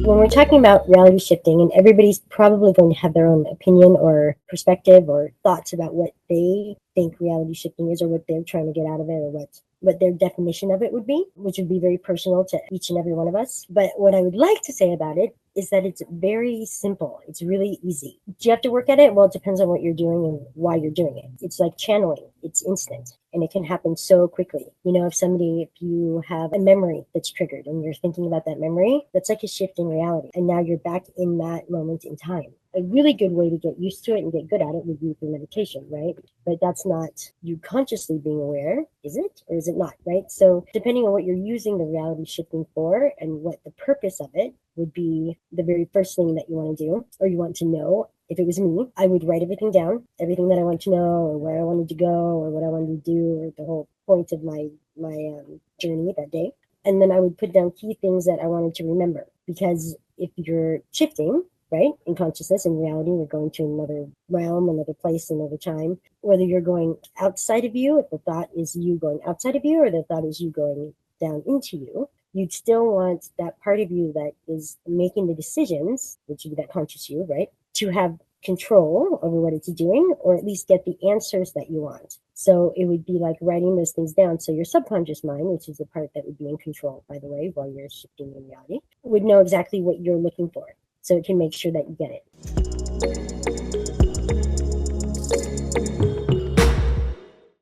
When we're talking about reality shifting, and everybody's probably going to have their own opinion or perspective or thoughts about what they think reality shifting is, or what they're trying to get out of it, or what their definition of it would be, which would be very personal to each and every one of us. But what I would like to say about it is that it's very simple. It's really easy. Do you have to work at it? Well, it depends on what you're doing and why you're doing it. It's like channeling. It's instant and it can happen so quickly. If you have a memory that's triggered and you're thinking about that memory, that's like a shift in reality. And now you're back in that moment in time. A really good way to get used to it and get good at it would be through meditation, right? But that's not you consciously being aware, is it? Or is it not, right? So depending on what you're using the reality shifting for and what the purpose of it would be, the very first thing that you want to do or you want to know. If it was me, I would write everything down, everything that I want to know or where I wanted to go or what I wanted to do or the whole point of my journey that day. And then I would put down key things that I wanted to remember. Because if you're shifting, right, in consciousness and reality, you're going to another realm, another place, another time, whether you're going outside of you, if the thought is you going outside of you or the thought is you going down into you, you'd still want that part of you that is making the decisions, which would be that conscious you, right, to have control over what it's doing, or at least get the answers that you want. So it would be like writing those things down. So your subconscious mind, which is the part that would be in control, by the way, while you're shifting in reality, would know exactly what you're looking for. So it can make sure that you get it.